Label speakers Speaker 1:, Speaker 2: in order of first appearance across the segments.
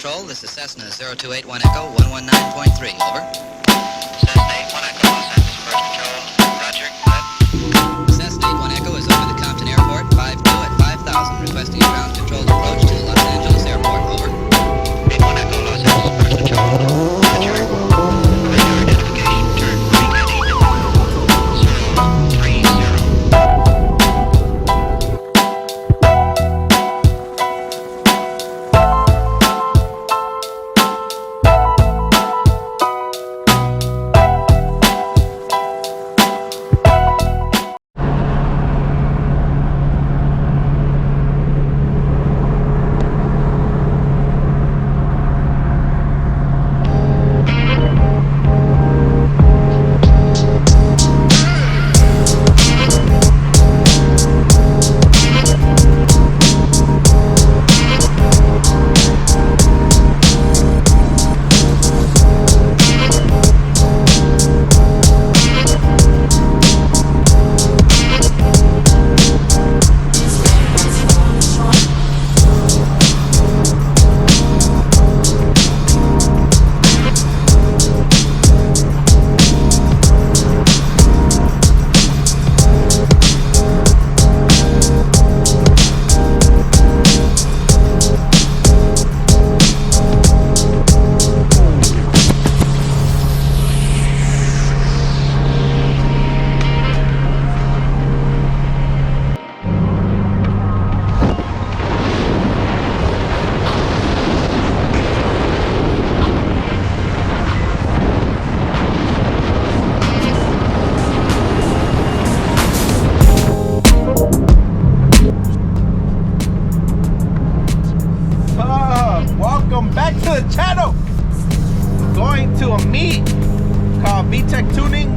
Speaker 1: Control, this is Cessna 0281 Echo 119.3, over.
Speaker 2: Cessna 81 Echo, Los Angeles First Control, roger, good.
Speaker 1: Cessna 81 Echo is over the Compton Airport, 52 at 5000, requesting ground control approach to Los Angeles Airport, over.
Speaker 2: 81 Echo, Los Angeles First Control, roger. Radio identification, turn right heading 030.
Speaker 3: Welcome back to the channel. Going to a meet called VTech Tuning.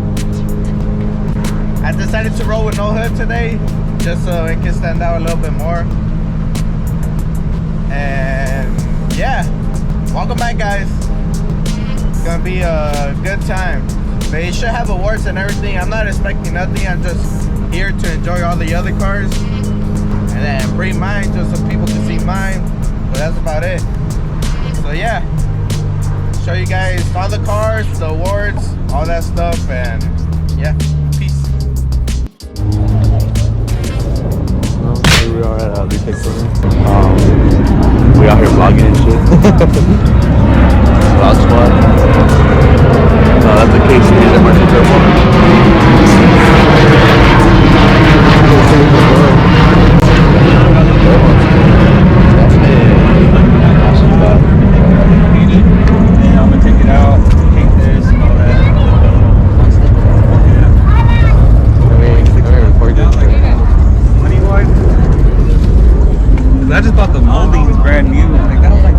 Speaker 3: I decided to roll with no hood today just so it can stand out a little bit more. And yeah, welcome back, guys. It's gonna be a good time. They should have awards and everything. I'm not expecting nothing. I'm just here to enjoy all the other cars and then bring mine just so people can see mine. But that's about it. So yeah, show you guys all the cars, the awards, all that stuff, and yeah, peace.
Speaker 4: Well, here we are at VTech Tuning. We out here vlogging and shit. Vlog squad. No, that's the case here at Martin
Speaker 5: I'm gonna take it out, paint this and all that. Money wise, I just bought the moldings brand new. Like that was like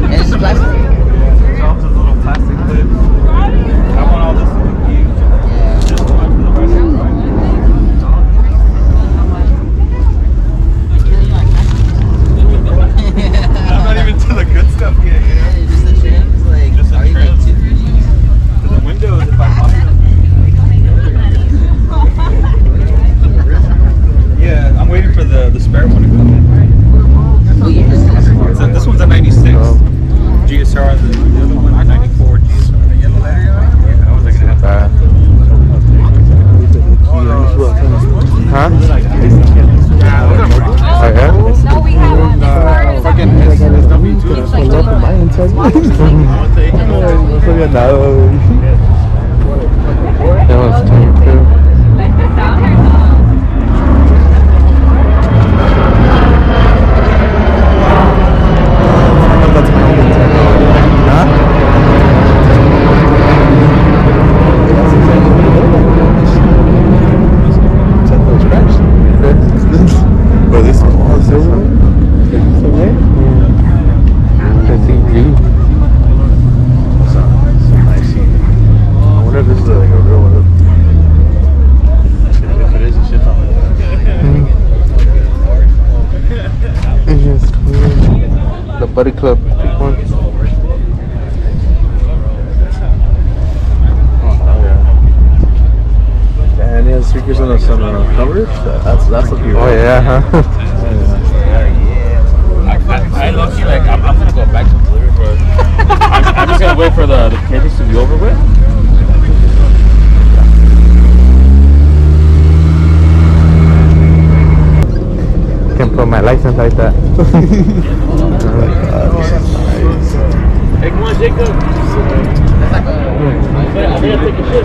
Speaker 1: And it's plastic.
Speaker 5: drops those little plastic clips. I want all this to be used. Just so much for the rest of the ride. I'm not even to the good stuff yet, you know?
Speaker 1: Just the trims, like,
Speaker 5: Just the
Speaker 1: are you like
Speaker 5: trims.
Speaker 1: 2 3Ds?
Speaker 5: The windows, if I want them. Yeah, I'm waiting for the spare one to come in.
Speaker 1: What year is this?
Speaker 5: So this one's a 96 GSR, the other one a 94 GSR. The yellow letter, yeah, I was like,
Speaker 4: Huh?
Speaker 6: No, we have one.
Speaker 4: That was turned too. But this one was silver. I think blue. I wonder if this is like a real one. If it is, it should probably. It's just cool. The Buddy Club one. And he has speakers on some covers. That's looking. Oh yeah, huh?
Speaker 5: wait for the cadence to be over with.
Speaker 4: Can't put my license like that.
Speaker 5: Hey, come on, Jacob. I gotta take a shit.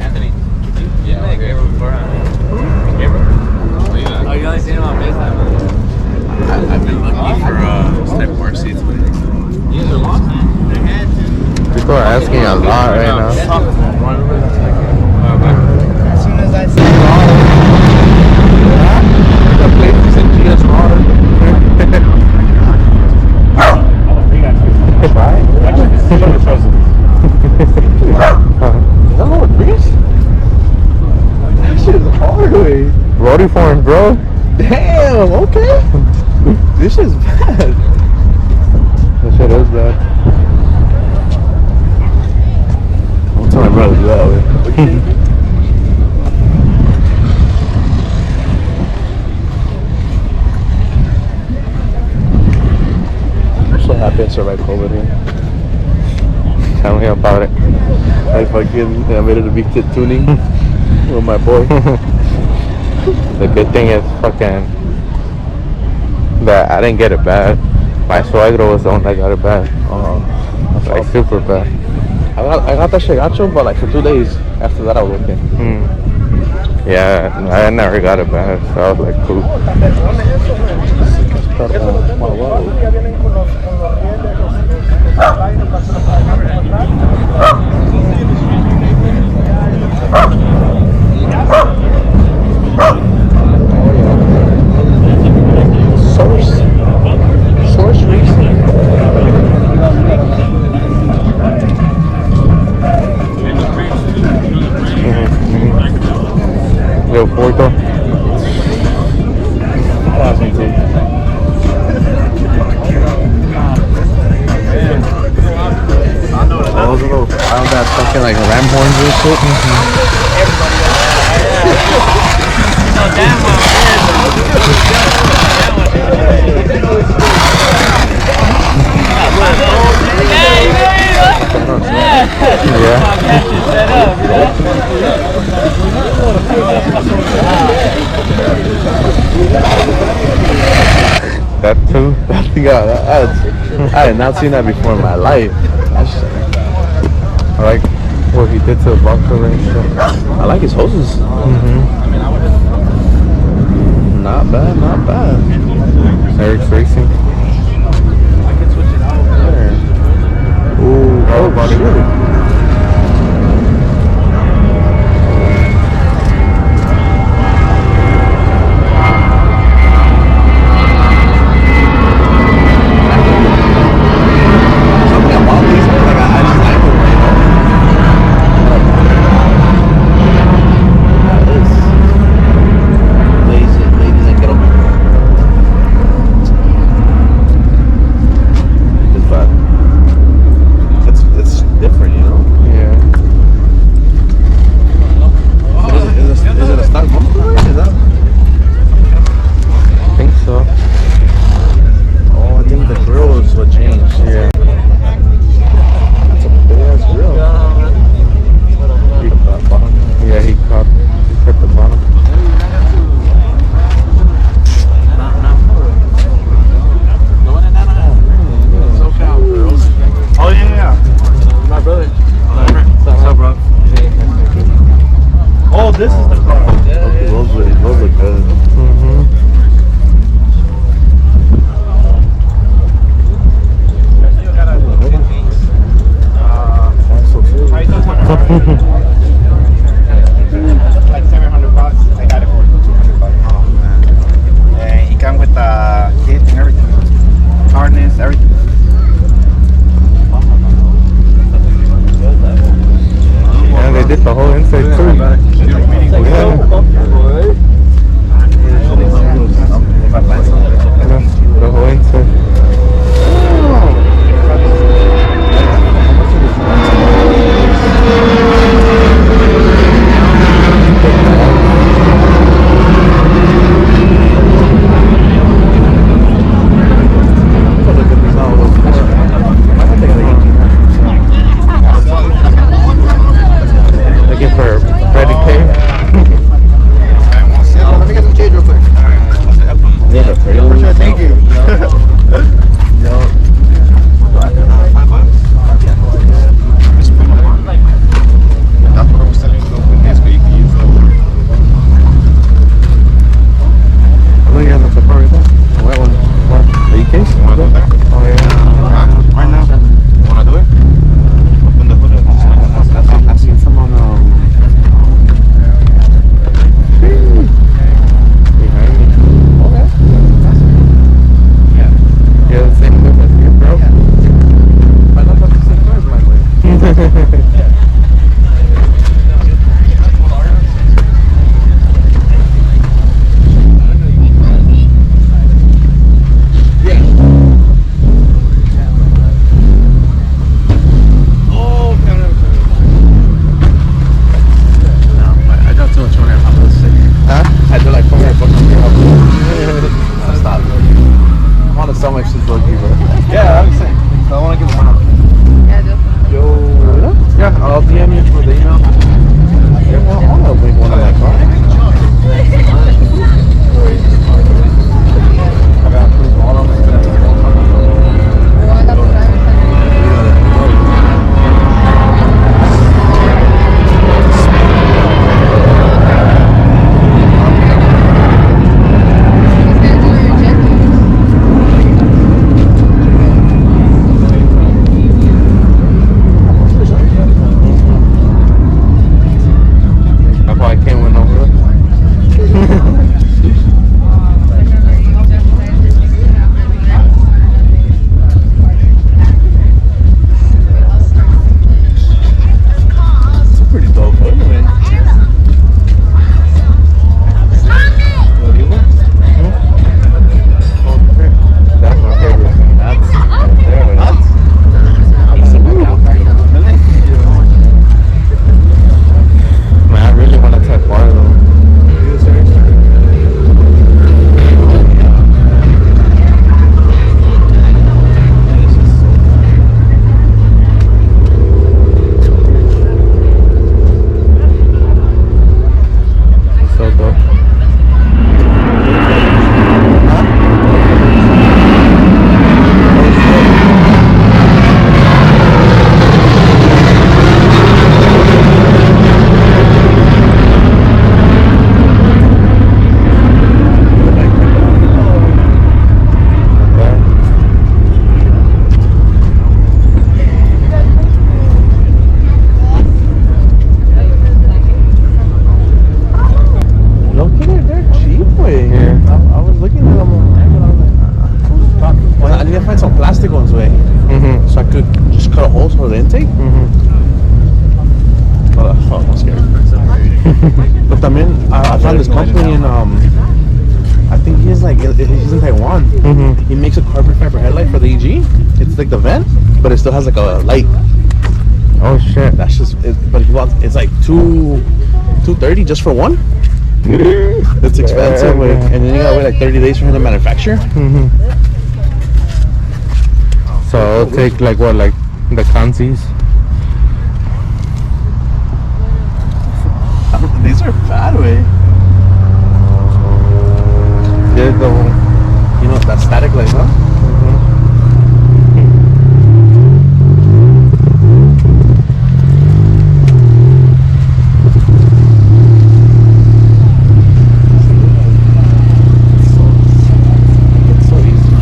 Speaker 5: Anthony. Yeah, like Gabriel before. Gabriel? Oh, you only seen him on FaceTime?
Speaker 7: I've been looking for step car seats, but
Speaker 5: You guys are lost?
Speaker 4: People are asking a lot right now.
Speaker 3: As soon as I say
Speaker 4: The place in GS Water.
Speaker 7: hello, Reese. That shit is hard, way.
Speaker 4: Roadie forms, bro.
Speaker 7: Damn. Okay. This is bad.
Speaker 4: That shit is bad.
Speaker 7: I'll tell my brother to do that way. I'm so happy I survived COVID here.
Speaker 4: Tell me about it.
Speaker 7: I made it a big tit tuning with my boy.
Speaker 4: The good thing is fucking that I didn't get it bad. My suegro was the one that got it bad. Like super bad.
Speaker 7: I got that shit gacho, but like for 2 days. After that, I was okay.
Speaker 4: Yeah, I never got it bad, so I was like, cool.
Speaker 7: Source racing.
Speaker 4: Yo, Porto.
Speaker 7: Those little wild ass fucking like ram horns and shit.
Speaker 4: That too.
Speaker 7: I had not seen that before in my life.
Speaker 4: I like what he did to the bunker range.
Speaker 7: I like his hoses. Not bad, not bad.
Speaker 4: Eric's Racing.
Speaker 7: Ooh, oh shit.
Speaker 5: This is the car.
Speaker 7: Those look good.
Speaker 3: like $700. I got it for $200. Oh man! And he come with the kit and everything, harness, everything.
Speaker 4: Yeah, they did the whole inside too. Yeah.
Speaker 5: if I find something that's okay.
Speaker 4: The whole inside. Looking for Freddie K.
Speaker 3: Let me get some change real quick.
Speaker 4: Yeah,
Speaker 3: For sure, thank you.
Speaker 7: That's what I was telling you with this, but you can use
Speaker 4: Look at the Safari there. The white one. What? The case?
Speaker 7: You wanna do that?
Speaker 4: Oh yeah.
Speaker 7: Right now? You wanna do it? Open the hood.
Speaker 4: I've seen some on behind me. Okay. Yeah, the same whip as you, bro.
Speaker 5: I don't have the same cars, my way.
Speaker 7: I got too much money. I'm gonna say.
Speaker 4: Huh?
Speaker 7: I do like 400 bucks on your Stop. I want to sell my shit lucky, bro.
Speaker 5: Yeah, I'm saying. So I want to give them out.
Speaker 6: Yeah, definitely.
Speaker 4: Yo.
Speaker 5: Yeah, I'll DM you for the email.
Speaker 4: Yeah, well, I want to make one of that car.
Speaker 5: I got proof all of them.
Speaker 6: Well, I got the driver's license. He's gonna do your injections.
Speaker 4: That's why I can't win over it.
Speaker 5: It's a pretty dope hood, man. What do you want?
Speaker 4: That's my favorite thing.
Speaker 5: That's
Speaker 4: There,
Speaker 5: nuts.
Speaker 4: Man, I really want to test bar though. It's so dope. Look at it, they're cheap, way.
Speaker 5: Yeah.
Speaker 4: I was looking at them online, but I was like,
Speaker 5: Well, I need to find some plastic ones, way.
Speaker 4: mm-hmm.
Speaker 5: So I could just cut a hole for the intake. Oh, fuck, I'm scared. But también, I found this company in, I think he's in Taiwan.
Speaker 4: Mm-hmm.
Speaker 5: He makes a carbon fiber headlight for the EG. It's like the vent, but it still has like a light.
Speaker 4: Oh shit.
Speaker 5: That's just, but he wants, it's like $230 just for one. It's expensive,
Speaker 4: Yeah,
Speaker 5: like,
Speaker 4: man.
Speaker 5: and then you gotta wait like 30 days for him to manufacture.
Speaker 4: So it'll take like what, like the Kanzis?
Speaker 5: These are bad, way.
Speaker 4: Yeah,
Speaker 5: You know, that static light, huh? It's so easy.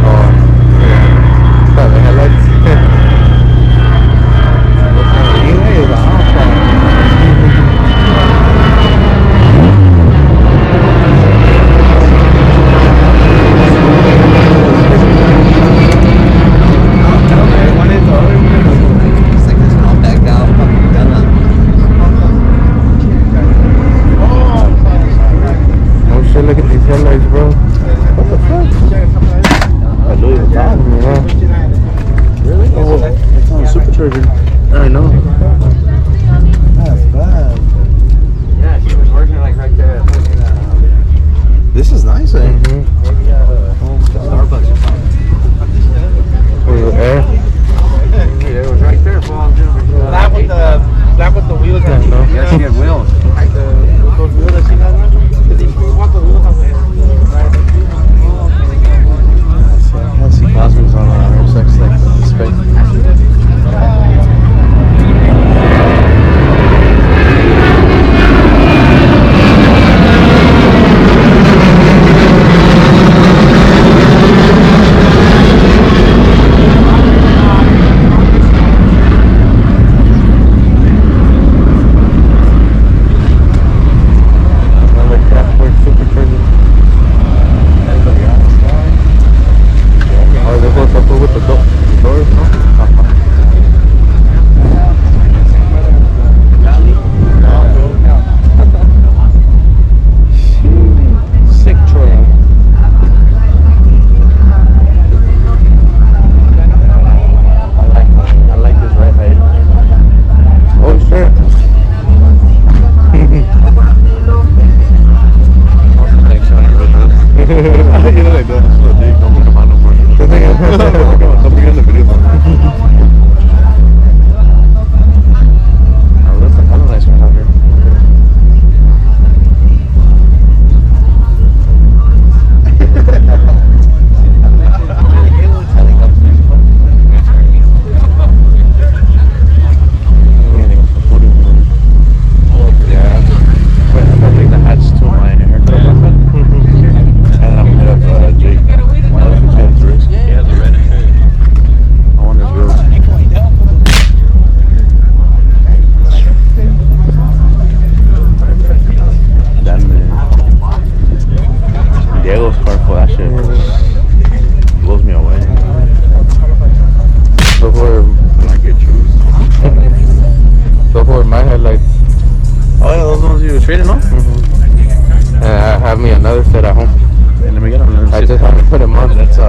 Speaker 4: Oh, the headlights.
Speaker 5: Anyway, the supercharger. I know.
Speaker 3: That's bad.
Speaker 7: Yeah, she was working like right there.
Speaker 3: This is nice, eh?
Speaker 7: Starbucks or something.
Speaker 5: Air.
Speaker 7: Yeah, it was right there.
Speaker 3: Black with the wheels.
Speaker 5: Yeah, no.
Speaker 7: Yeah, she had wheels.
Speaker 3: Those wheels that she has.
Speaker 5: I see Cosmos on sex like space.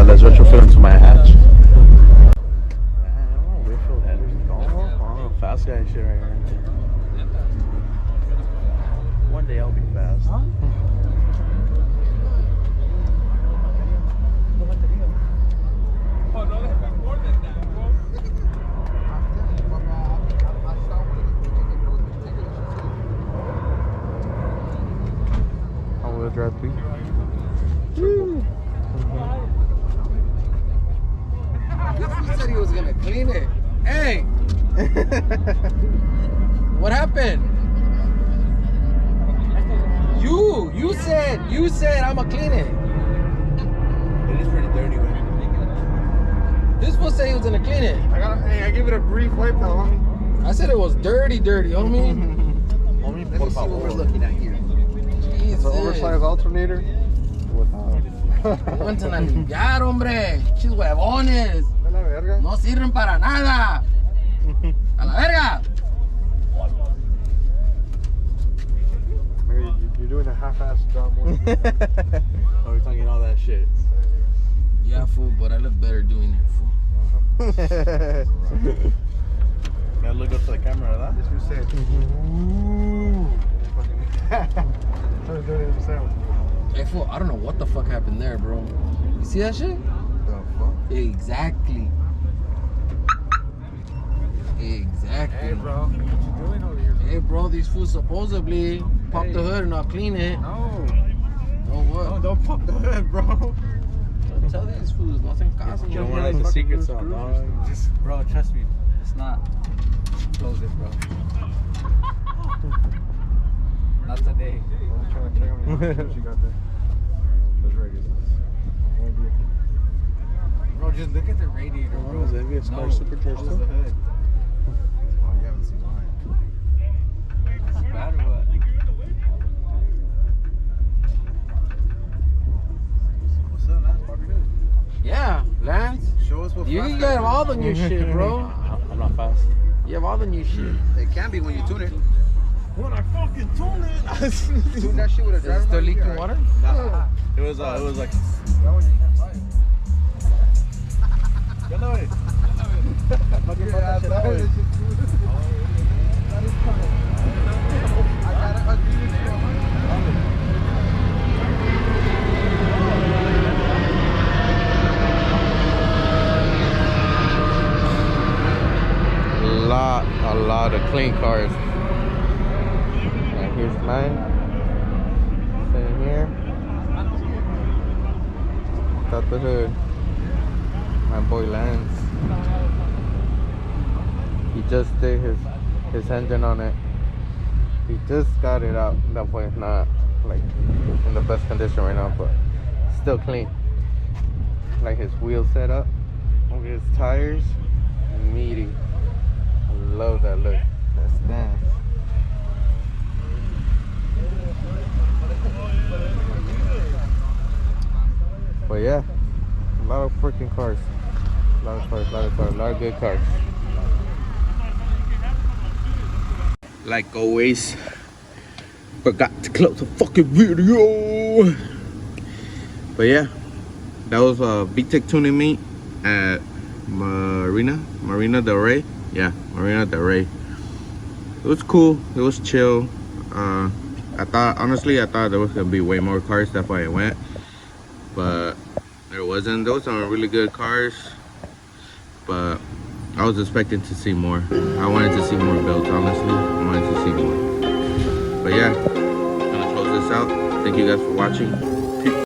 Speaker 5: Let's retrofit into my hatch. Fast guy shit right here. One day I'll be fast. All-wheel drive, please.
Speaker 8: He said he was gonna clean it. Hey! What happened? You said I'ma clean it.
Speaker 3: It is pretty dirty, man.
Speaker 8: This fool said he was gonna clean it.
Speaker 3: I give it a brief wipe though, homie.
Speaker 8: I said it was dirty, homie.
Speaker 3: Homie, let me see what we're looking at here.
Speaker 8: Jesus.
Speaker 7: The oversized alternator.
Speaker 8: Cuéntanos a limpiar, hombre. Chis huevones.
Speaker 7: A la verga.
Speaker 8: No sirven para nada. A la verga.
Speaker 7: You're doing a half-ass job.
Speaker 3: Oh, we're talking all that shit.
Speaker 8: Yeah, fool, but I look better doing it, fool.
Speaker 3: Gotta look up to the camera, ¿verdad?
Speaker 7: That's what you said. Started doing it himself.
Speaker 8: Hey, fool, I don't know what the fuck happened there, bro. You see that shit?
Speaker 3: The fuck?
Speaker 8: Exactly.
Speaker 7: Hey, bro. What you doing over here?
Speaker 8: Hey, bro, these fools supposedly pop the hood and I'll clean it.
Speaker 7: No.
Speaker 8: No, what?
Speaker 7: No, don't pop the hood, bro.
Speaker 8: Don't tell these fools, nothing caso.
Speaker 3: You don't want to let the secrets out, dog.
Speaker 7: Just, bro, trust me. It's not. Close it, bro. Not today. I'm trying to check how many what you got there. Just regular. Bro, just look at the radiator, bro.
Speaker 3: Is that Star Supercharged
Speaker 7: close
Speaker 3: too?
Speaker 7: the hood.
Speaker 3: Oh, you haven't seen mine.
Speaker 7: Is it bad or what?
Speaker 3: What's up, Lance? Bobby News.
Speaker 8: Yeah, Lance.
Speaker 3: Show us what
Speaker 8: You
Speaker 3: fast
Speaker 8: got
Speaker 3: guys
Speaker 8: all the new shit, bro.
Speaker 5: I'm not fast.
Speaker 8: You have all the new shit.
Speaker 3: do. It can be when you tune it.
Speaker 7: When I fucking tune it.
Speaker 3: Tune that shit with a
Speaker 8: Is it
Speaker 3: driver.
Speaker 8: still
Speaker 3: mic,
Speaker 8: leaking
Speaker 3: alright.
Speaker 8: water?
Speaker 3: Nah. It was like.
Speaker 7: That one you can't buy it.
Speaker 3: Fucking A lot of clean cars. And here's mine. Sitting here. Without the hood. My boy Lance. He just did his engine on it. He just got it out. That way it's not like in the best condition right now, but still clean. Like his wheel setup, his tires, meaty. I love that look. That stance. But yeah, a lot of freaking cars. A lot of good cars. Like always, forgot to close the fucking video. But yeah, that was a Big Tech tuning meet at Marina Del Rey. Yeah, Marina Del Rey. It was cool. It was chill. Honestly, I thought there was gonna be way more cars. That's why I went, but there wasn't. There was some really good cars, but I was expecting to see more. I wanted to see more builds, honestly. I wanted to see more. But yeah, I'm gonna close this out. Thank you guys for watching.